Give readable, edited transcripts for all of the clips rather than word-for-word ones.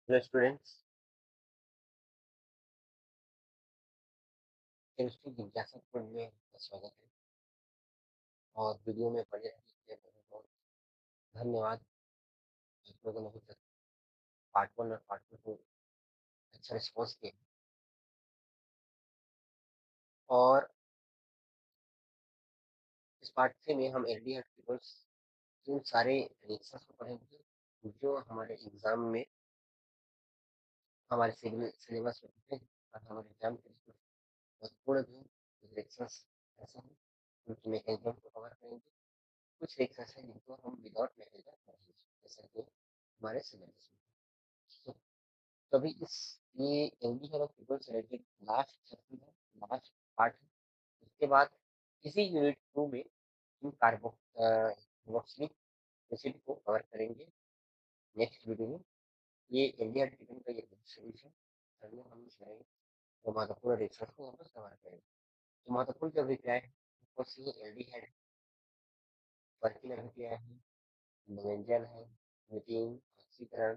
Hello students, chemistry जिज्ञासा code में आपका स्वागत है और वीडियो में बने रहने के लिए बहुत बहुत धन्यवाद। आप लोगों ने अभी तक पार्ट 1 और पार्ट 2 को अच्छा रिस्पॉन्स किया और इस पार्ट 3 में हम एल्डिहाइड कीटोन्स के उन सारे रिएक्शंस को पढ़ेंगे जो हमारे एग्जाम में हमारे सिलेबस में होते हैं और हमारे एग्जाम के लिए महत्वपूर्ण भी रिएक्शंस ऐसे हैं उनकी मैकेनिज्म को कवर करेंगे। कुछ रिएक्शंस हैं जिनको हम विदाउट मैकेनिज्म पढ़ेंगे जैसे कि हमारे सिलेबस में। तभी इस ये एलडी है ट्रिपल से रिलेटेड लास्ट चैप्टर है, लास्ट पार्ट है। उसके बाद इसी यूनिट 2 में हम कार्बोक्सिलिक एसिड को कवर करेंगे नेक्स्ट वीडियो में। ये एल्डिहाइड कीटोन का ये सॉल्यूशन है हम इसमें तो महत्वपूर्ण रिएक्शन को वापस कवर करेंगे। तो महत्वपूर्ण जो अभिक्रियाएं हैं वो सी एल्डिहाइड वर्किंग अभिक्रिया है, मेंजन है, मीथेन ऑक्सीकरण,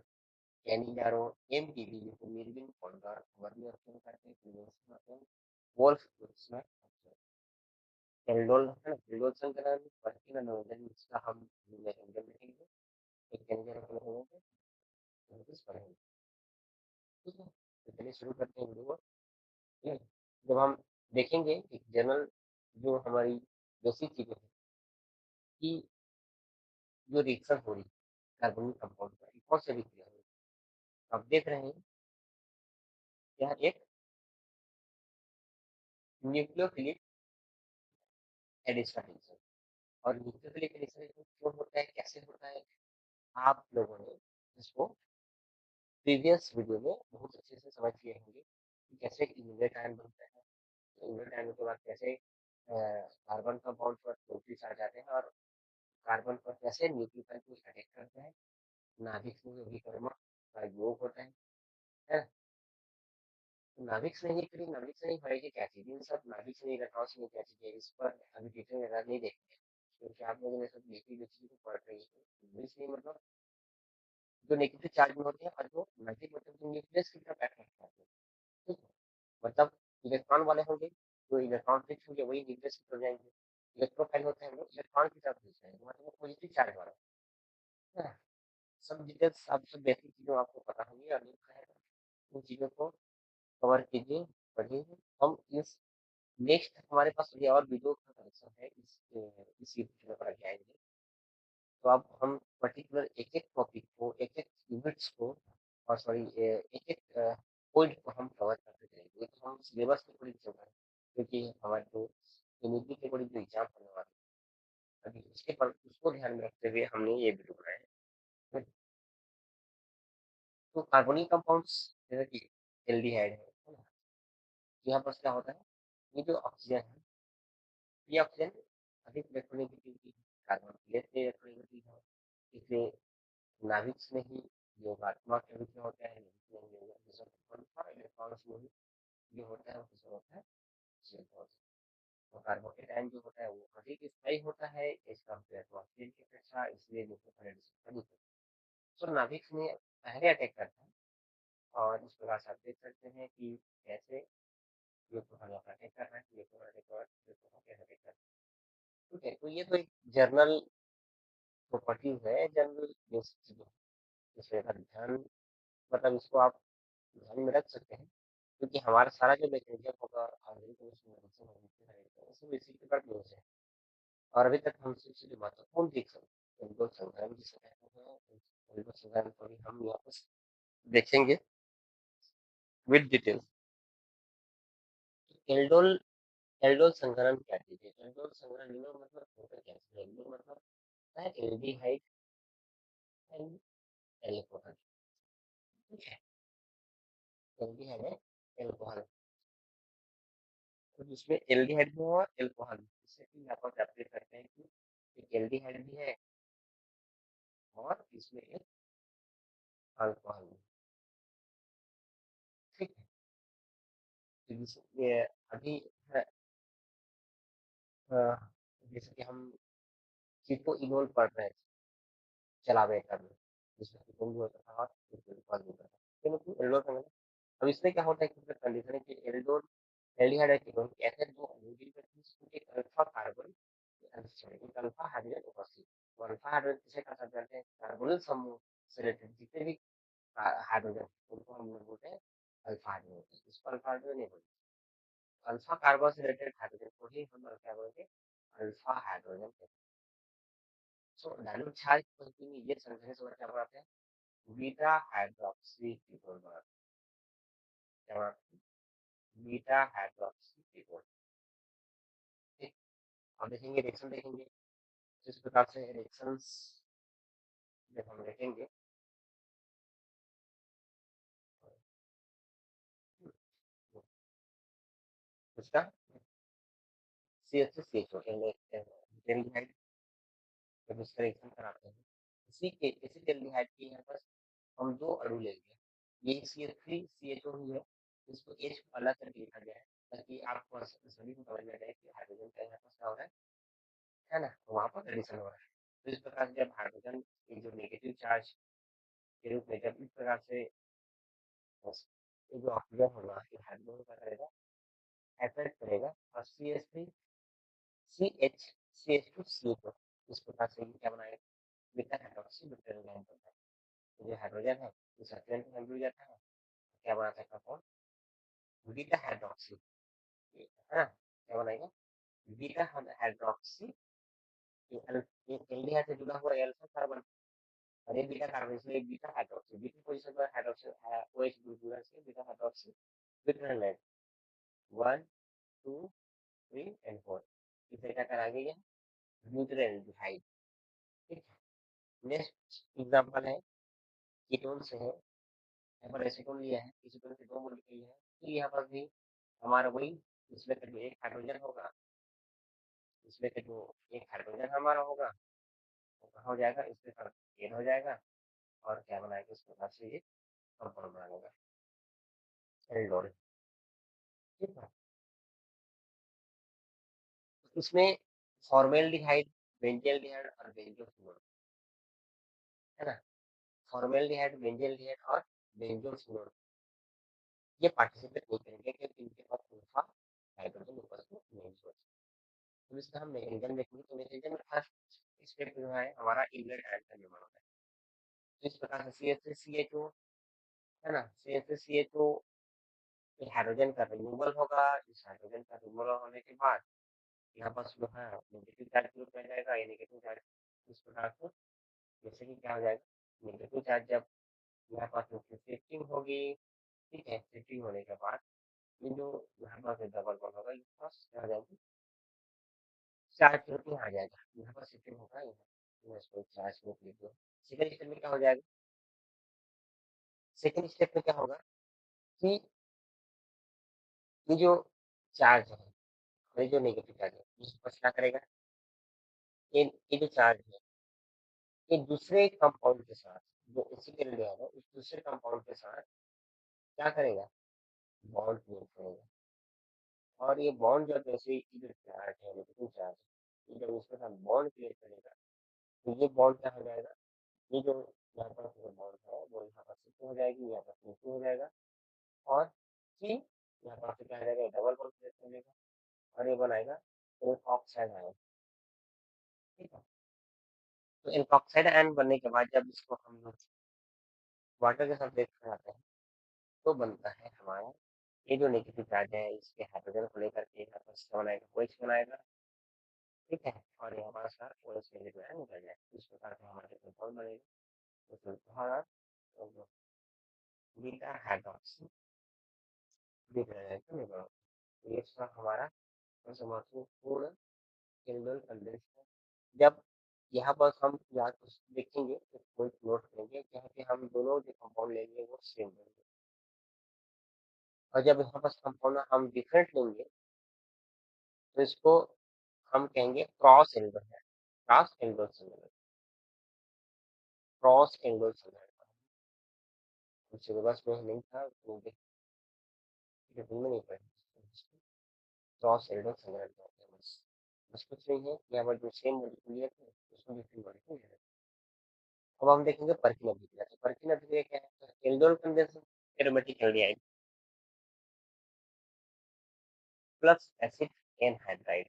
कैनिडारो, एमटीबी जिसको मिर्विन पोलगार वर्मी ऑप्शन करते हैं प्रिवेंशन ऑप्शन वोल्फ उसमें एल्डोल है ना एल्डोल संकलन वर्किंग नोजन इसका हम एंगल देखेंगे एक कैनिडारो को होंगे तो इस पढ़ेंगे। ठीक है, तो चलिए शुरू करते हैं वीडियो को। ठीक है, जब हम देखेंगे एक जनरल जो हमारी बेसिक चीजें हैं कि जो रिएक्शन हो रही है कार्बनिक कंपाउंड का कौन से अभिक्रिया हो रही है आप देख रहे हैं यह एक न्यूक्लियोफिलिक एडिशन है और न्यूक्लियोफिलिक एडिशन क्यों होता है कैसे होता है आप लोगों ने इसको प्रीवियस वीडियो में बहुत अच्छे से समझ लिए होंगे कि कैसे इनलेट आयन बनता है, इनलेट आयन के बाद कैसे कार्बन कंपाउंड पर प्रोटीन आ जाते हैं और कार्बन पर कैसे न्यूक्लियोफाइल को अटैक करते हैं। नाभिक में जो विकर्मण का योग होता है ना? तो नाभिक से नहीं करी नाभिक से नहीं पड़ेगी क्या चीज इन सब नाभिक से नहीं इलेक्ट्रॉन से नहीं क्या चीज है इस पर अभी डिटेल में नहीं देखेंगे क्योंकि आप लोगों ने सब नेगेटिव चीज को पढ़ रही है इंग्लिश नहीं मतलब जो नेगेटिव चार्ज में होते हैं और जो नेगेटिव मतलब जो न्यूक्लियस की तरफ अटैक करते हैं। ठीक है, मतलब इलेक्ट्रॉन वाले होंगे जो इलेक्ट्रॉन फिक्स होंगे वही न्यूक्लियस की तरफ जाएंगे। इलेक्ट्रोफाइल होते हैं वो इलेक्ट्रॉन की तरफ खींच जाएंगे मतलब पॉजिटिव चार्ज वाला है ना? सब डिटेल्स आप सब बेसिक चीजों आपको पता होंगी और उन चीजों को कवर कीजिए पढ़िए। हम इस नेक्स्ट हमारे पास ये और वीडियो का कलेक्शन है इस यूट्यूब पर जाएंगे तो अब हम पर्टिकुलर एक एक टॉपिक को एक एक यूनिट्स को और सॉरी एक एक पॉइंट को हम कवर करते जाएंगे तो हम सिलेबस के थोड़ी चल रहे हैं क्योंकि हमारे जो यूनिटी के बड़ी जो एग्जाम होने वाले हैं अभी उसके पर उसको ध्यान में रखते हुए हमने ये वीडियो बनाया है। तो कार्बनिक कंपाउंड्स जैसे कि एल्डिहाइड है ना? यहाँ पर क्या होता है ये जो ऑक्सीजन है ये ऑक्सीजन अधिक इलेक्ट्रोनेगेटिविटी कार्बन लेस इलेक्ट्रोनेगेटिव है इसलिए नाभिक में ही योगात्मक विषय होता है इलेक्ट्रॉन्स में ही जो होता है वो होता है सिलिकॉन। तो कार्बोकेट आयन जो होता है वो अधिक स्थायी होता है एज कम्पेयर टू ऑक्सीजन की अपेक्षा इसलिए न्यूक्लियोफाइल अधिक होता है। तो नाभिक में पहले अटैक करता है और इस प्रकार से आप देख सकते हैं कि कैसे न्यूक्लियोफाइल अटैक कर रहा है न्यूक्लियोफाइल कैसे अटैक कर रहा है। ठीक है, तो ये तो एक जर्नल प्रॉपर्टीज है जनरल बेसिक चीजें इसमें अगर ध्यान मतलब इसको आप ध्यान में रख सकते हैं क्योंकि हमारा सारा जो मैकेनिज्म होगा सब इसी के ऊपर बेस्ड है और अभी तक हम सबसे जो महत्वपूर्ण देख सकते हैं उनको संग्रह जिसे कहते हैं उनको संग्रह को भी हम यहाँ पर देखेंगे विद डिटेल। एल्डोल एल्डोल संग्रहण क्या चीज है एल्डोल संग्रहण मतलब होता क्या है एल्डोल मतलब है एल्डिहाइड एंड एल्कोहल। ठीक है, एल्डिहाइड है एल्कोहल तो जिसमें एल्डिहाइड भी और एल्कोहल भी इससे कि यहाँ पर आप देख सकते हैं कि एक एल्डिहाइड भी है और इसमें एक अल्कोहल भी। ठीक है, तो ये अभी है, अ, जैसे कि हम कीटो इनोल पढ़ रहे हैं चलावे करना जिसमें कीटोन भी होता था और कीटोन भी होता था। Aldol condition. अब इसमें क्या होता है कि कंडीशन है कि एल्डोल एल्डिहाइड है कीटोन ऐसे दो अणु जिनमें एक अल्फा कार्बन एक अल्फा हाइड्रोजन उपस्थित। तो अल्फा हाइड्रोजन किसे कहा जाता है? कार्बोनिल समूह से रिलेटेड जितने भी हाइड्रोजन उनको हम लोग बोलते हैं अल्फा हाइड्रोजन। इसको अल्फा हाइड्रोजन नहीं बोलते। अल्फा कार्बन से रिलेटेड हाइड्रोजन को ही हम क्या बोलेंगे? अल्फा हाइड्रोजन कहते हैं। सो डायनामिक चार्ज पॉजिटिव में ये संख्या से क्या बनाते हैं? बीटा हाइड्रोक्सी कीटोन बनाते हैं। क्या बनाते हैं? Beta hydroxy ketone. ठीक। अब देखेंगे रिएक्शन देखेंगे जिस प्रकार से रिएक्शंस जब हम देखेंगे उसका C H C H aldehyde जब इसका रिएक्शन कराते हैं इसी एल्डिहाइड की यहाँ पर हम दो अणु लेंगे। ये C H three C H O ही है। इसको एच को अलग करके लिखा गया है ताकि आपको सभी को समझ में आ जाए कि हाइड्रोजन का यहाँ पर क्या हो रहा है ना? तो वहाँ पर एडिशन हो रहा है। तो इस प्रकार से जब हाइड्रोजन की जो नेगेटिव चार्ज के रूप में जब इस प्रकार से ये जो ऑक्सीजन होगा ये हाइड्रोजन का करेगा अट्रैक्ट करेगा और C H three C H C H two C H O इस प्रकार से क्या बनाएगा? बीटा हाइड्रोक्सी ब्यूटेन बनता है। तो जो हाइड्रोजन है इस ऑक्सीजन को मिल जाता है क्या बनाता है कंपाउंड? Beta hydroxy. है ना? क्या बनाएगा? Beta hydroxy. एल्डिहाइड से जुड़ा हुआ अल्फा कार्बन और ये बीटा कार्बन इसलिए बीटा हाइड्रोक्सी बीटा पोजीशन पर हाइड्रोक्सी ओएच ग्रुप जुड़ा है बीटा हाइड्रोक्सी ब्यूटेन 1 2 3 एंड 4 इसे क्या करा गया? ब्यूटेल्डिहाइड। ठीक है। नेक्स्ट एग्जांपल है कीटोन से है। यहाँ पर एसीटोन लिया है, एसीटोन के दो मॉलिक्यूल है। तो यहाँ पर भी हमारा वही इसमें का जो एक हाइड्रोजन होगा इसमें का जो एक हाइड्रोजन हमारा होगा वो कहाँ हो जाएगा? इसके साथ एड हो जाएगा और क्या बनाएगा? इस प्रकार से ये कंपाउंड बना लेगा एल्डोल। ठीक है। इसमें फॉर्मेल्डिहाइड बेंजल्डिहाइड और बेंजोफिनोल है ना? फॉर्मेल्डिहाइड बेंजल्डिहाइड और बेंजोफिनोल ये पार्टिसिपेट नहीं करेंगे क्योंकि इनके पास अल्फा हाइड्रोजन उपस्थित नहीं हो। तो इसका हम मैकेनिज्म देखेंगे तो मैकेनिज्म में फर्स्ट स्टेप जो है हमारा इनलेट आयन का निर्माण होता है। तो इस प्रकार से C H three C H O है ना? C H three C H O hydrogen का रिमूवल होगा। इस हाइड्रोजन का रिमूवल होने के बाद यहाँ पर जो है नेगेटिव चार्ज ग्रुप में जाएगा। ये नेगेटिव चार्ज इस प्रकार से जैसे कि क्या हो जाएगा? नेगेटिव चार्ज जब यहाँ पर शिफ्टिंग होगी। ठीक है। शिफ्टिंग होने के बाद ये जो यहाँ पर डबल बॉन्ड होगा ये फर्स्ट क्या हो जाएगी? चार्ज ग्रुप में आ जाएगा। यहाँ पर शिफ्टिंग होगा यहाँ इसको चार्ज ग्रुप लिख दो। सेकंड स्टेप में क्या हो जाएगा? सेकंड स्टेप में क्या होगा कि ये जो चार्ज है ये जो नेगेटिव चार्ज है इस पर क्या करेगा? ये जो चार्ज है ये दूसरे कंपाउंड के साथ जो इसी के लिए है उस दूसरे कंपाउंड के साथ क्या करेगा? बॉन्ड क्रिएट करेगा। और ये बॉन्ड जब जैसे ये जो चार्ज है नेगेटिव चार्ज ये जब इसके साथ बॉन्ड क्रिएट करेगा तो ये बॉन्ड क्या हो जाएगा? ये जो यहाँ पर जो बॉन्ड है वो यहाँ पर शिफ्ट हो जाएगी यहाँ पर शिफ्ट हो जाएगा और फिर यहाँ पर क्या हो जाएगा? डबल बॉन्ड क्रिएट करेगा और ये बनाएगा एक ऑक्साइड आयन। ठीक है। तो एल्कोक्साइड आयन बनने के बाद जब इसको हम लोग वाटर के साथ रिएक्ट कराते हैं तो बनता है हमारा ये जो नेगेटिव चार्ज है इसके हाइड्रोजन को लेकर के यहाँ पर क्या बनाएगा? OH बनाएगा। ठीक है। और ये हमारा सारा OH नेगेटिव आयन निकल जाए इस प्रकार से हमारे कंपाउंड बनेगा। तो हमारा बीटा हाइड्रोक्सी बीटा ये इसका हमारा सबसे महत्वपूर्ण केमिकल कंडेंस है। जब यहाँ पर हम यहाँ कुछ देखेंगे तो कोई नोट करेंगे यहाँ पे हम दोनों जो कंपाउंड लेंगे वो सेम लेंगे और जब यहाँ पर कंपाउंड हम डिफरेंट लेंगे तो इसको हम कहेंगे क्रॉस एल्डो है। Cross Aldo cross Aldo syllabus में नहीं था तो में नहीं पढ़े। क्रॉस एल्डो बस बस कुछ नहीं है यहाँ पर जो सेम मॉलिक्यूल है उसमें डिफरेंट मॉलिक्यूल है। अब हम देखेंगे परकिन अभिक्रिया। तो परकिन अभिक्रिया क्या है? Aldol condensation aromatic aldehyde plus acid anhydride.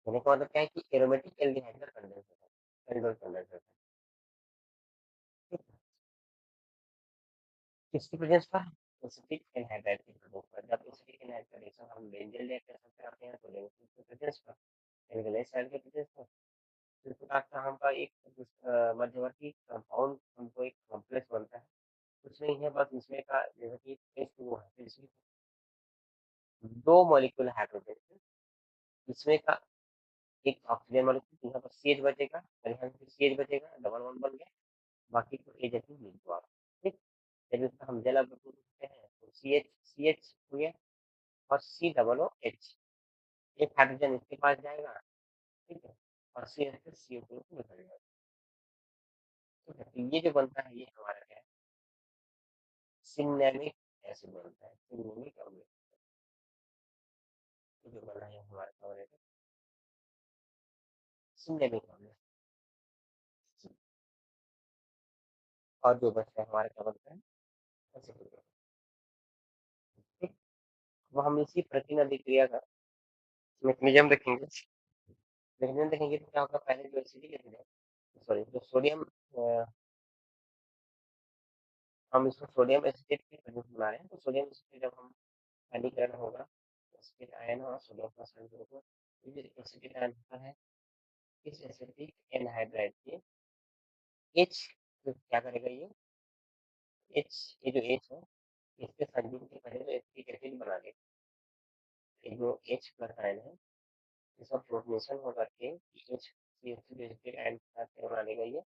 कहने का मतलब क्या है कि एरोमेटिक एल्डिहाइड का कंडेंसर है, एल्डोल कंडेंसर है। किसकी प्रेजेंस पर? एसिटिक एनहाइड्राइड की प्रेजेंस पर। जब एसिटिक एनहाइड्राइड का रिएक्शन हम बेंजीन रिएक्शन से करते हैं तो लेंगे किसकी प्रेजेंस पर? एल्कलाइल साइड के प्रेजेंस पर। इस प्रकार से हमका एक मध्यवर्ती कंपाउंड हमको एक कॉम्प्लेक्स बनता है। कुछ नहीं है, बस इसमें का जैसे कि H2O है, इसमें 2 मॉलिक्यूल हाइड्रोजन, इसमें का एक ऑक्सीजन मॉलिक्यूल, यहाँ पर CH बचेगा और यहाँ पे CH बचेगा, डबल बॉन्ड बन गया, बाकी तो A जैसी लिख दो आप। ठीक, जब इसका हम जल अवरोध करते हैं तो CH हो गया और C OO H, एक हाइड्रोजन इसके पास जाएगा, ठीक है, और CH से CO2 निकल जाएगा। ठीक है, तो ये जो बनता है ये हमारा क्या है? सिनेमिक एसिड बनता है, सिनेमिक अम्ल। तो जो बना है हमारा क्या बनेगा? सिनेमिक अम्ल। और जो बचता है हमारा क्या बनता है? एसिडिक। ठीक, अब हम इसी प्रतिन अभिक्रिया का मैकेनिज्म देखेंगे। मैकेनिज्म देखेंगे तो क्या होगा? पहले जो एसिडिक एसिड है, सॉरी, जो सोडियम, हम इसको सोडियम एसिटेट की प्रेजेंस बना रहे हैं, तो सोडियम एसिटेट जब हम आयनीकरण होगा, एसिटिक आयन और सोडियम प्लस आयन होगा, ये जो एसिटिक आयन होता है, इस एसिटिक एनहाइड्राइड के H तो क्या करेगा ये H, ये जो H है इसके संयुग्म के पहले तो एसिटिक एसिड बना देगा। ये जो H प्लस आयन है इसका प्रोटोनेशन होकर के H CH2 जो एसिटिक आयन के साथ क्या बना देगा? ये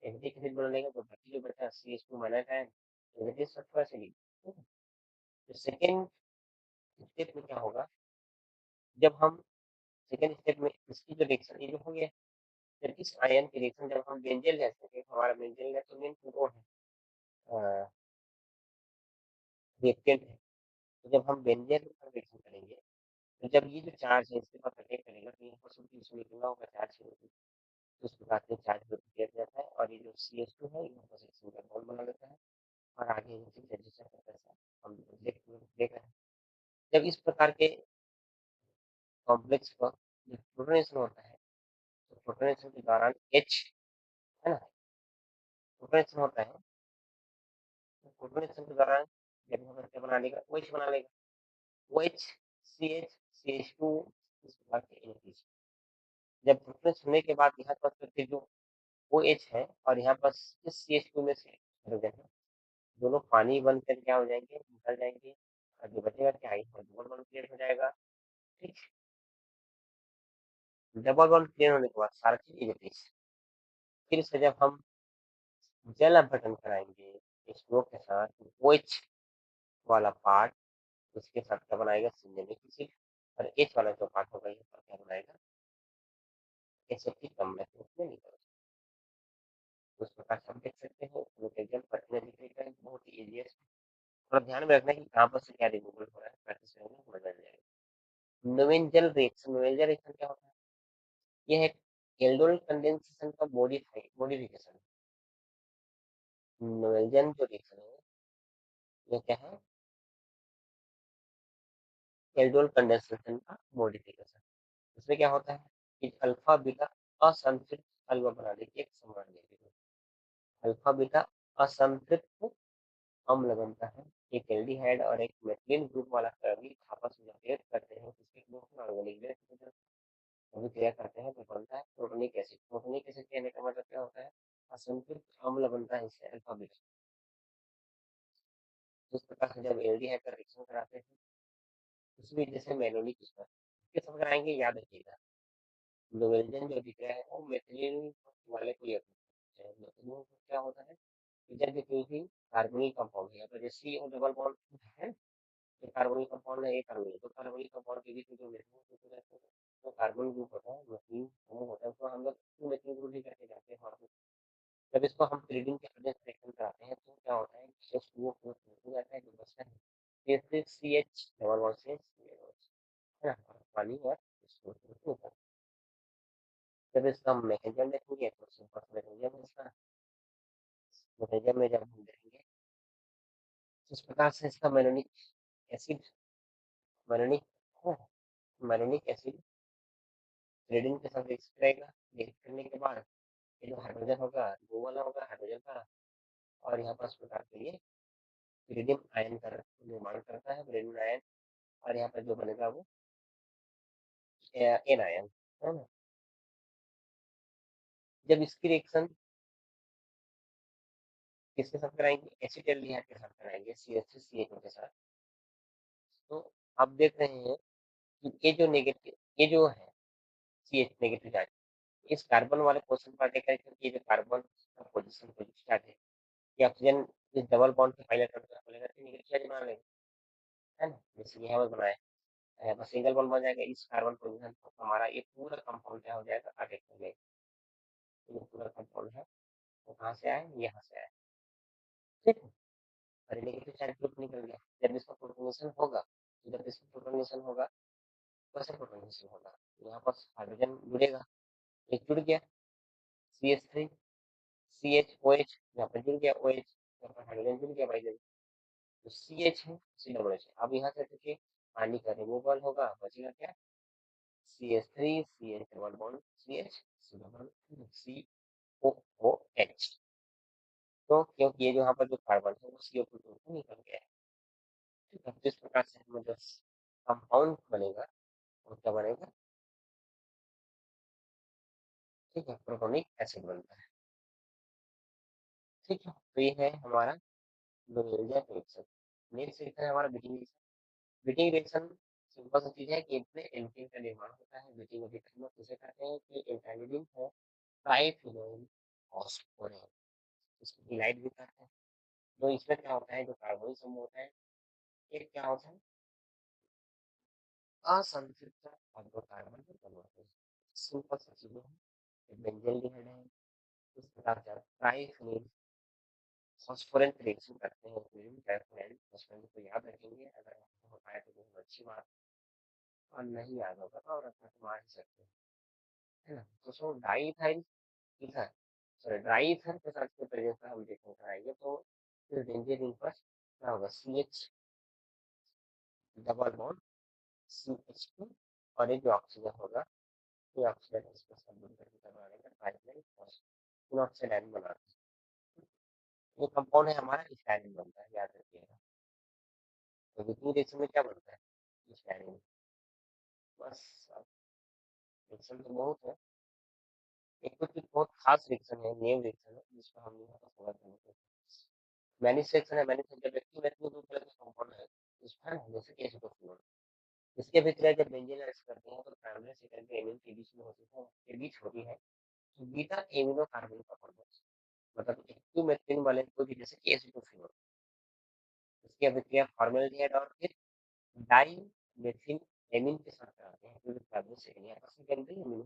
एसिटिक एसिड बना देगा, तो बाकी जो बचा CH2 minus ion negative sulphur acid. तो सेकेंड स्टेप में क्या होगा? जब हम सेकेंड स्टेप में इसकी जो रिएक्शन ये जो हो गया, फिर इस आयन की रिएक्शन जब हम बेंजीन गैस लेंगे, हमारा बेंजीन गैस तो मेन वो है, रिएक्टेंट है। तो जब हम बेंजीन के साथ रिएक्शन करेंगे, तो जब ये जो चार्ज है इसके पास अटैक करेगा तो यहाँ पर शुद्ध इसमें निकलना होगा चार्ज है, तो इस प्रकार से चार्ज को किया जाता है और ये जो CH2 है यहाँ पर एक सिंगल बॉन्ड बना लेता है और आगे रजिस्टर करता है। हम देख रहे हैं जब इस प्रकार के कॉम्प्लेक्स पर प्रोटोनेशन होता है, तो प्रोटोनेशन के दौरान H है ना, प्रोटोनेशन होता है, प्रोटोनेशन के दौरान जब हम क्या बना लेगा? OH बना लेगा, OH CH CH2 इस प्रकार के NH। जब प्रोटोनेशन होने के बाद यहाँ पर फिर जो OH है और यहाँ पर इस CH2 में से हाइड्रोजन है, दोनों पानी बनकर क्या हो जाएंगे? निकल जाएंगे और जो बचेगा क्या है? डबल बॉन्ड क्रिएट हो जाएगा। ठीक, डबल बॉन्ड क्रिएट होने के बाद सारा चीज इलेक्ट्रिक, फिर से जब हम जल अपघटन कराएंगे H2O के साथ, OH वाला पार्ट उसके साथ क्या बनाएगा? सिंजेनिक एसिड, और H वाला जो पार्ट होगा यहाँ पर क्या बनाएगा? एसिटिक अम्ल के रूप में निकल। तो उस प्रकार से हम देख सकते हैं जल पटने दिखेगा बहुत ही ईजी है। थोड़ा ध्यान में रखना है कि कहाँ पर से क्या रिमूवल हो रहा है, प्रैक्टिस करेंगे समझ आ जाएगा। नोवेंजल रिएक्शन क्या होता है? यह है एल्डोल कंडेंसेशन का मॉडिफिकेशन। नोवेंजल जो रिएक्शन है ये क्या है? एल्डोल कंडेंसेशन का मॉडिफिकेशन। इसमें क्या होता है कि अल्फा बीटा असंतृप्त अल्वा बनाने की एक संभावना देती है। अल्फा बीटा असंतृप्त अम्ल बनता है। एक एल्डिहाइड और एक मेथिलीन ग्रुप वाला कार्बोनिल आपस में जब रिएक्ट करते हैं तो इसके दो ऑर्गेनिक अभिक्रिया करते हैं तो बनता है प्रोटोनिक एसिड। प्रोटोनिक एसिड कहने का मतलब क्या होता है? असंतृप्त अम्ल बनता है इससे अल्फा बीटा। जिस प्रकार से जब एल्डिहाइड का रिएक्शन कराते हैं उसी वजह से मेनोलिक एस्टर किस तरह कराएंगे याद रखिएगा। नोवेल्जन जो दिख रहा है वो मेथिलीन वाले को लिया करते हैं। मेथिलीन को क्या होता है कि जब भी कोई भी कार्बोनिल कंपाउंड है तो जैसे CO डबल बॉन्ड है, तो कार्बोनिल कंपाउंड है, एक कार्बोनिल, तो कार्बोनिल कंपाउंड के बीच में जो मेथिलीन ग्रुप रहता है तो कार्बन ग्रुप होता है, मेथिलीन समूह होता है, उसको हम लोग टू मेथिलीन ग्रुप भी कहते जाते हैं। और जब इसको हम ब्रीडिंग के अगेंस्ट रिएक्शन कराते हैं तो क्या होता है कि H2O हो जाता है, जो बचता है फिर CH डबल बॉन्ड से है ना, और पानी और H2O। जब इसका हम मैकेनिज्म देखेंगे तो सिंपल मैकेनिज्म है इसका। मैग्नीशियम में जब हम देखेंगे तो इस प्रकार से इसका मेलोनिक एसिड मेलोनिक है, मेलोनिक एसिड रेडिन के साथ रिएक्ट करेगा। रिएक्ट करने के बाद ये जो हाइड्रोजन होगा वो वाला होगा हाइड्रोजन का, और यहाँ पर इस प्रकार के लिए इरिडियम आयन का निर्माण करता है, इरिडियम आयन, और यहाँ पर जो बनेगा वो एन आयन है ना। जब इसकी रिएक्शन किसके साथ कराएंगे, एसिटाल्डिहाइड के साथ कराएंगे, CH3CH2 के साथ। तो आप देख रहे हैं कि ये जो है CH नेगेटिव चार्ज, इस कार्बन वाले पोर्शन पर अटैक करेगा, क्योंकि ये जो कार्बन का पोजीशन चार्ज है, ये ऑक्सीजन इस डबल बॉन्ड के पहले इलेक्ट्रॉन को लेकर नेगेटिव चार्ज बना लेगा, है ना, जैसे यहाँ पर बनाया है। यहाँ पर सिंगल बॉन्ड बन जाएगा, इस कार्बन पोजीशन पर हमारा ये पूरा कंपाउंड क्या हो जाएगा, अटैक कर लेगा। ये पूरा कंपाउंड है वो कहाँ से आया, यहाँ से आया, ठीक है। और नेगेटिव चार्ज ग्रुप निकल गया। जब इसका प्रोटोनेशन होगा, तो जब इसका प्रोटोनेशन होगा, कैसे प्रोटोनेशन होगा, यहाँ पर हाइड्रोजन जुड़ेगा, एक जुड़ गया CH3 CHOH, यहाँ पर जुड़ गया OH, यहाँ पर हाइड्रोजन जुड़ गया भाई। तो CH है COH। अब यहाँ से देखिए पानी का रिमूवल होगा, बचेगा क्या, CH3 CH double bond CH C double COOH। तो क्योंकि ये जो यहाँ पर जो कार्बन है वो CO2 निकल गया है, ठीक है। जिस प्रकार से हमें जो कंपाउंड बनेगा वो क्या बनेगा, ठीक है, प्रोटोनिक एसिड बनता है, ठीक है। तो ये है हमारा लोरेंजाइट रिएक्शन। नेक्स्ट रिएक्शन है हमारा ब्यूटिंग रिएक्शन। ब्यूटिंग रिएक्शन सिंपल सी चीज है कि इसमें एल्केन का निर्माण होता है। ब्यूटिंग रिएक्शन में किसे कहते हैं कि एल्काइलिन है ट्राइफिनोइल फॉस्फोरेट, इसको इलाइट भी कहते हैं। तो इसमें क्या होता है, जो कार्बोनिक समूह होता है, एक क्या होता है, असंतृप्त हाइड्रोकार्बन में कन्वर्ट होता है। सिंपल सी चीजें हैं, बेंजील्डिहाइड है, इस प्रकार से ट्राइफिनोइल फॉस्फोरेट रिएक्शन करते हैं, ट्राइफिनोइल फॉस्फोरेट को याद रखेंगे, अगर हो पाए तो बहुत अच्छी बात, और नहीं याद होगा तो और अपना तो मान ही सकते हैं, है ना। तो so diethyl ether, sorry dry ether के साथ के प्रेजेंस का हम देखने कराएंगे, तो फिर डेंजर रिंग पर क्या होगा, CH डबल बॉन्ड CH2, और ये जो ऑक्सीजन होगा, ये ऑक्सीजन इसको सबमिट करके करवाने का ट्राइफिनोइल फिनॉक्साइड आयन बनाते हैं। ये कंपाउंड है हमारा स्टाइरिन बनता है, याद रखिएगा। तो विकिंग रिएक्शन में क्या बनता है, स्टाइरिन। बस रिएक्शन तो बहुत है, एक कुछ कुछ बहुत खास रिएक्शन है, नेम रिएक्शन है, जिसको हम यहाँ पर समझ लेंगे। मैनिस रिएक्शन है, मैनिस जब व्यक्ति में दो तरह के कंपाउंड है, इसमें जैसे कि एसिटोफिनोल, इसके अभिक्रिया जब बेंजीन ऐड करते हैं तो प्राइमरी सेकेंडरी एमिन के बीच में होती है, के बीच होती है बीटा एमिनो कार्बन का कॉम्प्लेक्स, मतलब एक 2 मेथिल वाले को भी जैसे कि एसिटोफिनोल, इसकी अभिक्रिया फॉर्मेल्डिहाइड और फिर डाई मेथिल एमिन के साथ कराते हैं, क्योंकि प्राइमरी सेकेंडरी एमिनो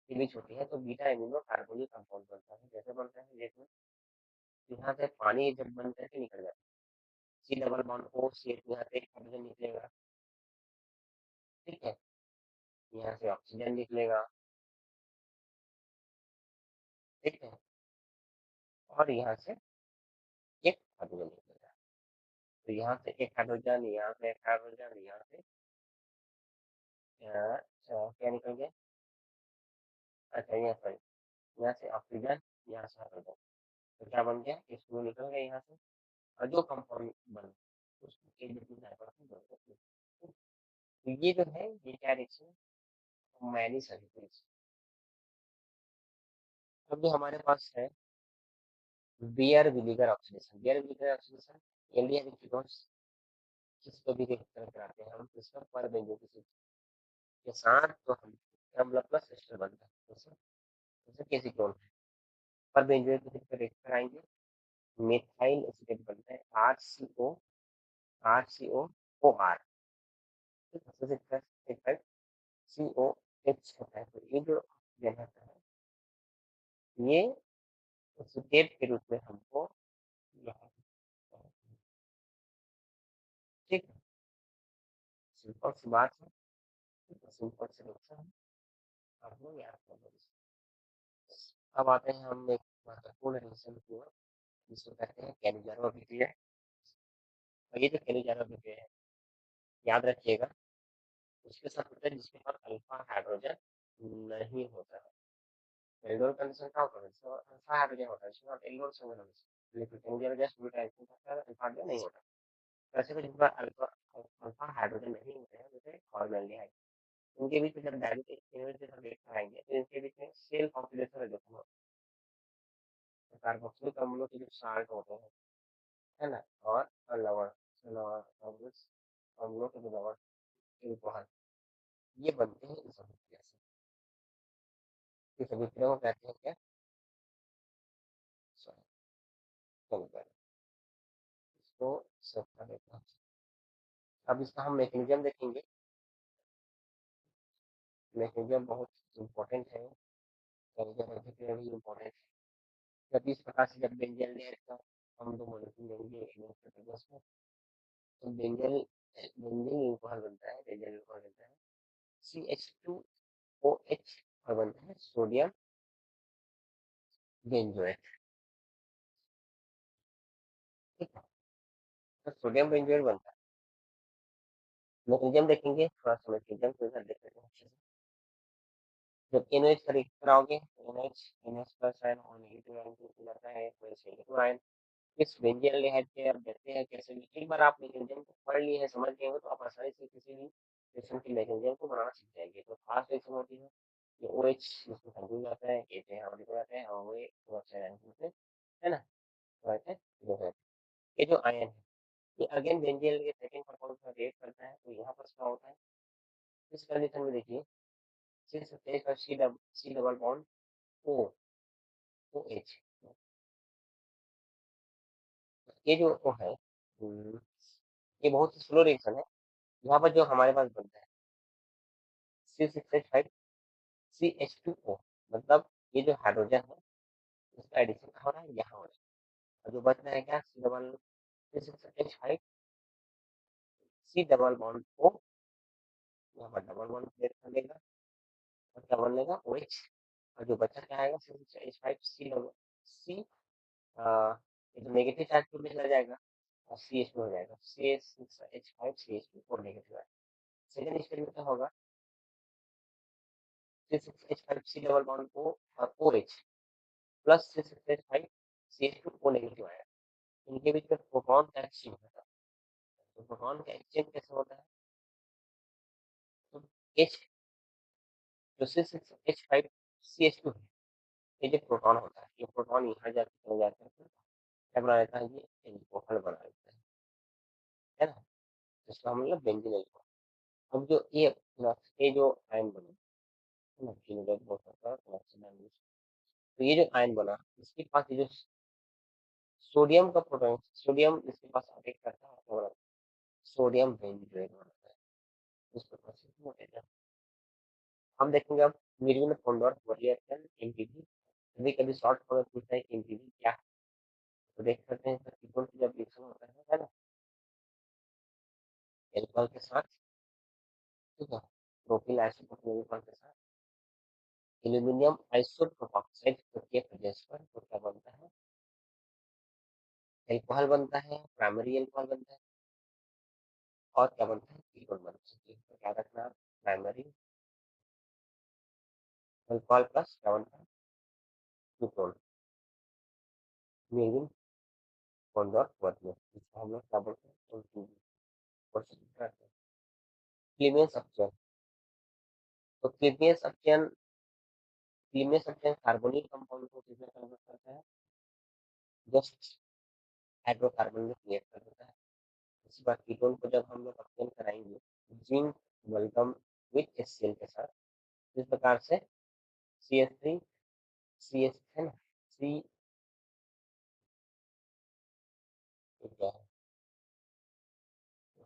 के बीच होती है, तो बीटा एमिनो कार्बोनिक कंपाउंड बनता है। जैसे बनता है देखो, यहाँ से पानी जब बन करके निकल जाता है, C double bond O C H, यहाँ से एक हाइड्रोजन निकलेगा, ठीक है, यहाँ से ऑक्सीजन निकलेगा, ठीक है, और यहाँ से एक हाइड्रोजन निकलेगा। तो यहाँ से एक हाइड्रोजन, यहाँ से एक हाइड्रोजन, यहाँ से क्या निकल गया, अच्छा यहाँ सॉरी, यहाँ से ऑक्सीजन, यहाँ से हाइड्रोजन, तो क्या बन गया, इसमें निकल गया यहाँ से, और जो कंपाउंड बन उसके जितनी डाइवर्सिटी बन सकती है। तो ये जो है ये क्या रिएक्शन, मैनी सल्फेट। अब जो हमारे पास है beer vinegar oxidation, beer vinegar oxidation aldehyde ketones किसको भी रिएक्ट कराते हैं हम, किसका पर बेंजोइक के साथ, तो हम अम्ल प्लस एस्टर बनता है, जैसे जैसे केसीटोन है, पर बेंजोइक एसिड पर रिएक्ट कराएंगे, मेथाइल एसीटेट बनता है, RCO OR, ठीक है, जैसे COH होता है। तो ये जो ऑक्सीजन होता है, ये एसीटेट के रूप में हमको यहाँ, ठीक है, सिंपल सी बात है, सिंपल से रिएक्शन है, आप लोग याद कर लो। अब आते हैं हम एक महत्वपूर्ण रिएक्शन की ओर, जिसको कहते हैं कैलिजरो अभिक्रिया। और ये जो कैलिजरो अभिक्रिया है, याद रखिएगा, उसके साथ होता है जिसके पास अल्फा हाइड्रोजन नहीं होता है। एल्डोल कंडीशन क्या होता है, इसमें अल्फा हाइड्रोजन होता है, इसमें एल्डोल संयोजन, लेकिन कैलिजरो गैस ब्यूटाइल के साथ अल्फा हाइड्रोजन नहीं होता। वैसे तो जिनका अल्फा अल्फा हाइड्रोजन नहीं होते हैं, जैसे फॉर्मेल्डिहाइड, इनके बीच में जब डायरेक्ट एक्सपेरिमेंट से हम देख पाएंगे तो इनके बीच में सेल पॉपुलेशन रिडक्शन होता है। कार्बोक्सिलिक अम्लों के जो साल्ट होते हैं, है ना, और लवण, अम्लों के जो लवण, अल्कोहल, ये बनते हैं इस अभिक्रिया से। इस अभिक्रिया को कहते हैं क्या, सॉरी, इसको सेव कर देते हैं। अब इसका हम मैकेनिज्म देखेंगे। मैकेनिज्म बहुत इंपॉर्टेंट है, कैरियर अभिक्रिया भी इंपॉर्टेंट है। जब इस प्रकार से जब बेंजल लेयर का हम दो मॉलिक्यूल लेंगे में, तो बेंजल बेंजीन अल्कोहल बनता है, बेंजल अल्कोहल बनता है CH2OH, और बनता है सोडियम बेंजोएट। ठीक है, तो सोडियम बेंजोएट बनता है। मैकेनिज्म देखेंगे, थोड़ा सा मैकेनिज्म को इधर देख लेते हैं अच्छे से। जब NOH का रिएक्शन कराओगे, NH प्लस आयन और नेगेटिव आयन को जाता है, नेगेटिव आयन इस बेंजीन एल्डिहाइड के अब देखते हैं कैसे। एक बार आप मैकेनिज्म को पढ़ लिए हैं, समझ गए हो, तो आप आसानी से किसी भी रिएक्शन के मैकेनिज्म को बनाना सीख जाएंगे। तो फास्ट रिएक्शन होती है, ये OH इसमें कंज्यूम जाता है, एच यहाँ लिखा जाता है, और वो ऑक्साइड आयन है ना, तो ऐसे जो है ये जो आयन है, ये अगेन बेंजीन के सेकंड कंपाउंड का रिएक्ट करता है। तो यहाँ पर क्या होता है, इस कंडीशन में देखिए, सिंस टेक का C double bond O OH, ये जो O है, ये बहुत ही स्लो रिएक्शन है। यहाँ पर जो हमारे पास बनता है C6H5 CH2O, मतलब ये जो हाइड्रोजन है, इसका एडिशन कहाँ हो रहा है, यहाँ हो रहा है। और जो बच रहा है क्या, C6H5 C double bond O, यहाँ पर डबल बॉन्ड क्रिएट कर लेगा, और क्या बन लेगा, OH। और जो बचा क्या आएगा, C6H5 C डबल C, ये जो नेगेटिव चार्ज को भी चला जाएगा, और CH2 हो जाएगा, C6H5 CH2 और नेगेटिव आएगा। सेकेंड एक्सपेरिमेंट क्या होगा, C6H5 C double bond O और OH plus C6H5 CH2 O negative आएगा। इनके बीच में प्रोटॉन का एक्सचेंज होता है। तो प्रोटॉन का एक्सचेंज कैसे होता है, तो H जो C6H5CH2 है, ये जो प्रोटॉन होता है, ये प्रोटॉन यहाँ जाके चले जाते हैं, क्या बना देता है, ये एल्कोहल बना देता है ना, जिसको हम लोग बेंजीन एल्कोहल। अब जो ये जो आयन बना है ना, फिनोलेट बोल सकता है, तो ये जो आयन बना, इसके पास ये जो सोडियम का प्रोटॉन, सोडियम इसके पास अटैक करता है और सोडियम बेंजोएट बनाता है। इस प्रकार से हम देखेंगे अब निर्विन कॉन्डोर रिएक्शन एमपीवी। कभी कभी शॉर्ट फॉर्म में पूछता है कि एमपीवी क्या है, तो देख सकते हैं इसका कीटोन की जब रिएक्शन होता है ना, एल्कोहल के साथ, ठीक है, प्रोपिल आइसोप्रोपिल के साथ एल्यूमिनियम आइसोप्रोपाक्साइड के प्रदेश पर तो क्या बनता है, एल्कोहल बनता है, प्राइमरी एल्कोहल बनता है, और क्या बनता है, कीटोन बनता है। तो क्या रखना, प्राइमरी अल्कोहल प्लस क्या बनता है, कीटोन, निर्विन कॉन्डोर वर्जियस, इसको हम लोग क्या बोलते हैं, क्लीवेज ऑप्शन। तो क्लीवेज ऑप्शन कार्बोनिल कंपाउंड को किसमें कन्वर्ट करता है, जस्ट हाइड्रोकार्बन में क्रिएट कर देता है। इसी बार कीटोन को जब हम लोग ऑप्शन कराएंगे जिंक वेलकम विथ HCl के साथ, इस प्रकार से CH3 CH है ना, सी क्या है,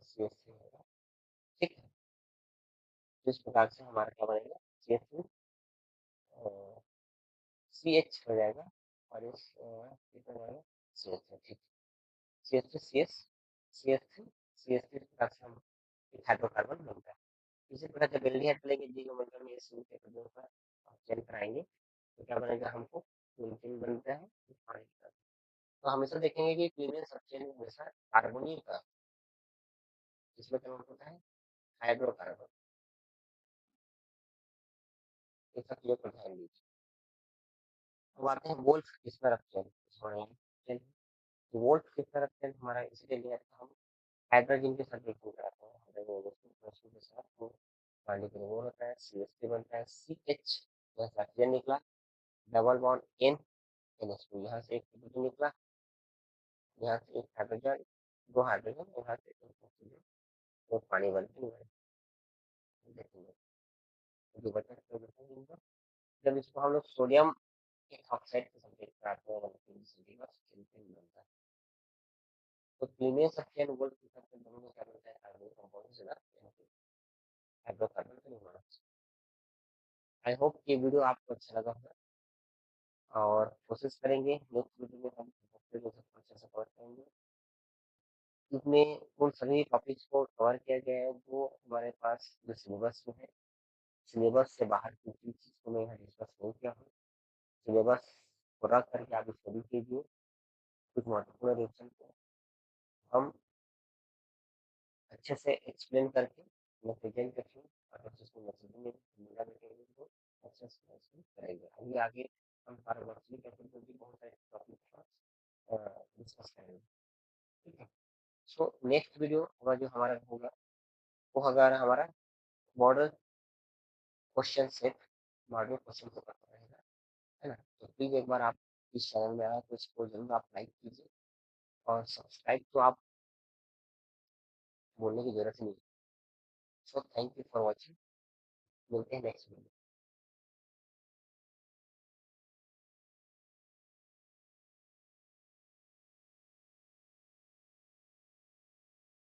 CH3 होगा, ठीक है। तो इस प्रकार से हमारा क्या बनेगा, CH3 CH हो जाएगा, और इस कितना हो जाएगा, CH, ठीक, CH3 CH CH3 CH3 प्रकार से हम हाइड्रोकार्बन बनता है। इसी प्रकार जब एल्डिहाइड लेंगे जी मतलब में इस के प्रदेश पर ऑप्शन कराएंगे, तो क्या बनेगा, हमको मिथेन बनता है, तो हमेशा देखेंगे कि क्लीनिंग स्ट्रक्चर हमेशा कार्बोनिल का, इसमें कन्वर्ट होता है हाइड्रोकार्बन। इसका क्लियर पर ध्यान दीजिए। अब आते हैं wolf spectrum. Sorry, wolf spectrum हमारा इसलिए लिया था हम हाइड्रोजन के साथ रिएक्शन कराते हैं, हाइड्रोजन के साथ तो मान लीजिए वो होता है CH3 बनता है CH, यहाँ से ऑक्सीजन निकला, डबल बॉन्ड N NH2, यहाँ से एक हाइड्रोजन निकला, यहाँ से एक हाइड्रोजन, दो हाइड्रोजन, यहाँ से एक ऑक्सीजन, तो पानी बनते हैं। देखेंगे जो बचा तो बचा, जब इसको हम लोग सोडियम ऑक्साइड के साथ कराते हैं बनता है। तो क्लीनेस ऑफ वर्ल्ड के साथ दोनों में क्या बनता है, कार्बन कंपाउंड से ना हाइड्रोकार्बन का निर्माण। आई होप ये वीडियो आपको अच्छा लगा होगा, और कोशिश करेंगे नेक्स्ट वीडियो में हम अच्छे से कवर करेंगे। इसमें उन सभी टॉपिक्स को कवर किया गया है जो हमारे पास जो सिलेबस में है। सिलेबस से बाहर की चीज को मैं यहाँ डिस्कस नहीं किया हूँ। सिलेबस को रख करके आप स्टडी कीजिए, कुछ महत्वपूर्ण रिएक्शन को हम अच्छे से एक्सप्लेन करके मैं प्रेजेंट करती हूँ, और अच्छे से मैसेजिंग में मिला देखेंगे तो अच्छे से मैसेजिंग करेंगे। अभी आगे हम फार्मेसी कैसे भी बहुत सारे टॉपिक पर डिस्कस करेंगे। ठीक है, सो नेक्स्ट वीडियो हमारा जो हमारा होगा वो अगर हमारा model question set, model question paper का रहेगा, है ना। तो प्लीज एक बार आप इस चैनल में आए तो इसको जरूर आप लाइक कीजिए, और सब्सक्राइब तो आप बोलने की जरूरत नहीं। So thank you for watching, मिलते हैं नेक्स्ट वीडियो।